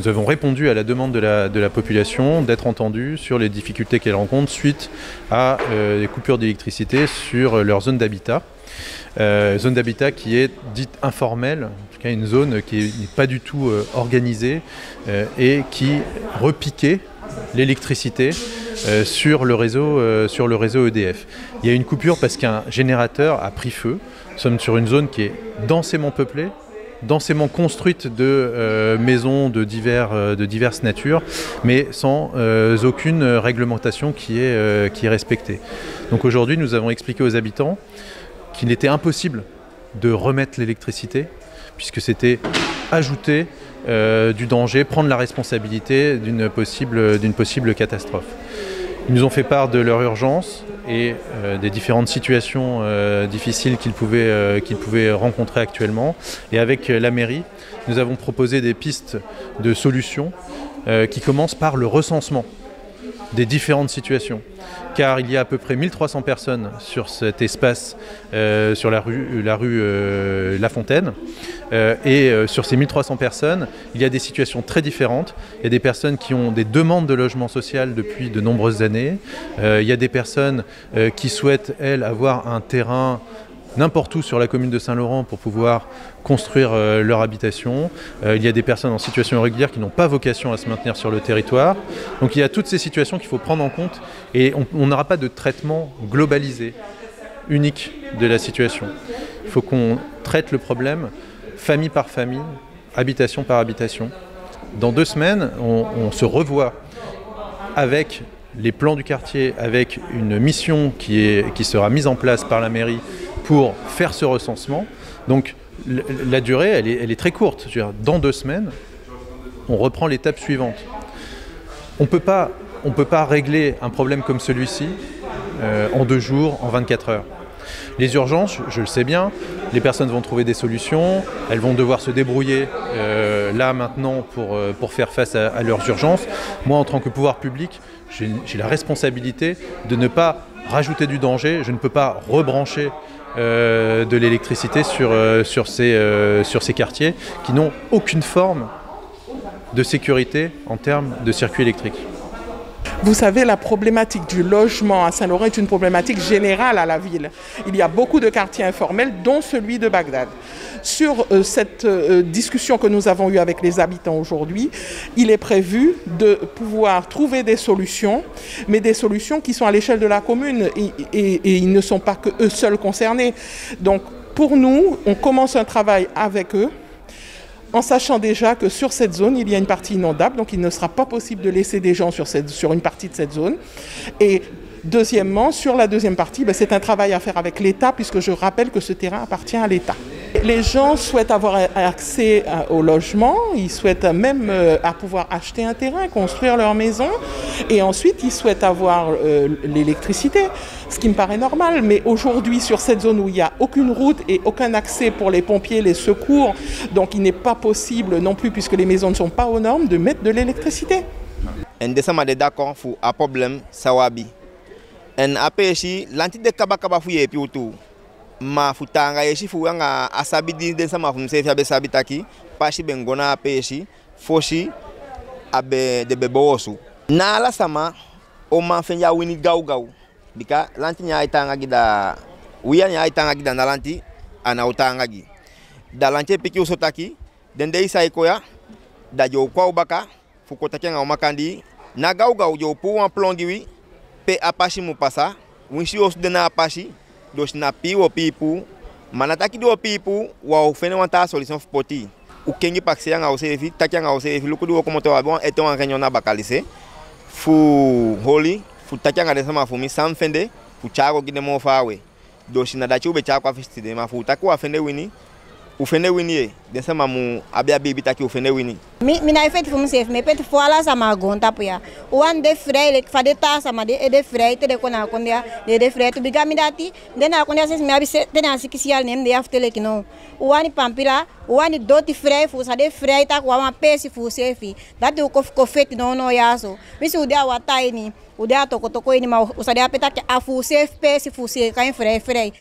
Nous avons répondu à la demande de la population d'être entendus sur les difficultés qu'elle rencontre suite à des coupures d'électricité sur leur zone d'habitat. Zone d'habitat qui est dite informelle, en tout cas une zone qui n'est pas du tout organisée et qui repiquait l'électricité sur le réseau EDF. Il y a une coupure parce qu'un générateur a pris feu. Nous sommes sur une zone qui est densément peuplée, densément construite de maisons de diverses natures, mais sans aucune réglementation qui est respectée. Donc aujourd'hui, nous avons expliqué aux habitants qu'il était impossible de remettre l'électricité, puisque c'était ajouter du danger, prendre la responsabilité d'une possible catastrophe. Ils nous ont fait part de leur urgence et des différentes situations difficiles qu'ils pouvaient rencontrer actuellement. Et avec la mairie, nous avons proposé des pistes de solutions qui commencent par le recensement des différentes situations. Car il y a à peu près 1300 personnes sur cet espace, sur la rue La Fontaine. Et sur ces 1300 personnes, il y a des situations très différentes. Il y a des personnes qui ont des demandes de logement social depuis de nombreuses années. Il y a des personnes qui souhaitent, elles, avoir un terrain n'importe où sur la commune de Saint-Laurent pour pouvoir construire leur habitation. Il y a des personnes en situation irrégulière qui n'ont pas vocation à se maintenir sur le territoire. Donc il y a toutes ces situations qu'il faut prendre en compte et on n'aura pas de traitement globalisé, unique de la situation. Il faut qu'on traite le problème famille par famille, habitation par habitation. Dans 2 semaines, on se revoit avec les plans du quartier, avec une mission qui sera mise en place par la mairie pour faire ce recensement. Donc la durée, elle est très courte. Je veux dire, dans 2 semaines, on reprend l'étape suivante. On peut pas régler un problème comme celui-ci en 2 jours, en 24 heures. Les urgences, je le sais bien, les personnes vont trouver des solutions, elles vont devoir se débrouiller là maintenant pour faire face à leurs urgences. Moi, en tant que pouvoir public, j'ai la responsabilité de ne pas rajouter du danger, je ne peux pas rebrancher de l'électricité sur ces quartiers qui n'ont aucune forme de sécurité en termes de circuit électrique. Vous savez, la problématique du logement à Saint-Laurent est une problématique générale à la ville. Il y a beaucoup de quartiers informels, dont celui de Bagdad. Sur cette discussion que nous avons eue avec les habitants aujourd'hui, il est prévu de pouvoir trouver des solutions, mais des solutions qui sont à l'échelle de la commune et ils ne sont pas que eux seuls concernés. Donc pour nous, on commence un travail avec eux, en sachant déjà que sur cette zone, il y a une partie inondable, donc il ne sera pas possible de laisser des gens sur une partie de cette zone. Et deuxièmement, sur la deuxième partie, c'est un travail à faire avec l'État, puisque je rappelle que ce terrain appartient à l'État. Les gens souhaitent avoir accès au logement, ils souhaitent même à pouvoir acheter un terrain, construire leur maison, et ensuite ils souhaitent avoir l'électricité, ce qui me paraît normal. Mais aujourd'hui, sur cette zone où il n'y a aucune route et aucun accès pour les pompiers, les secours, donc il n'est pas possible non plus, puisque les maisons ne sont pas aux normes, de mettre de l'électricité. En décembre, d'accord, il y a un problème, ça va bien. En après, l'antide kaba fouille et puis tout. Ma futanga yeshi fuanga asabidi den sama fumse fi abe sabitaki pashi bengona peshi foshi abe de bebosu na la sama o man fenya wini gau bika lanti nya itanga gida wiya nya itanga gida na lanti ana utanga gi da lanti piki usotaki den dei sai koya da jo kwa ubaka fukotaki nga makandi na gau jo pu un plong wi pe apashi mu pasa winshi os de na apashi dos na piwo pipu manataki do pipu wa ofene wanta solution poti o kengi paxe nga osefi takianga osefi lukudu ko moto wa bon eto en réunion na bakalise fu holi fu takianga de sama fumi samfende fu chago gide mo fawe dos na dachi ube chako afistide ma fu takwa fende wini ufende wini de sama mu abia bibi taki ufende wini mi na efeito fumi sef me pet foala sama gonta puya wan de frei le fade ta sama de frei te de kona kondia de frei to bigami dati de na kondia ses me abi te na sikisial nem de aftele kino wani pampila wani doti frei fu sa de frei ta kwa ma pesi fu sefi dati ko fet no yaso mi su de awataini u de atoko ini ma usade apeta afu sef pesi fu se kain frei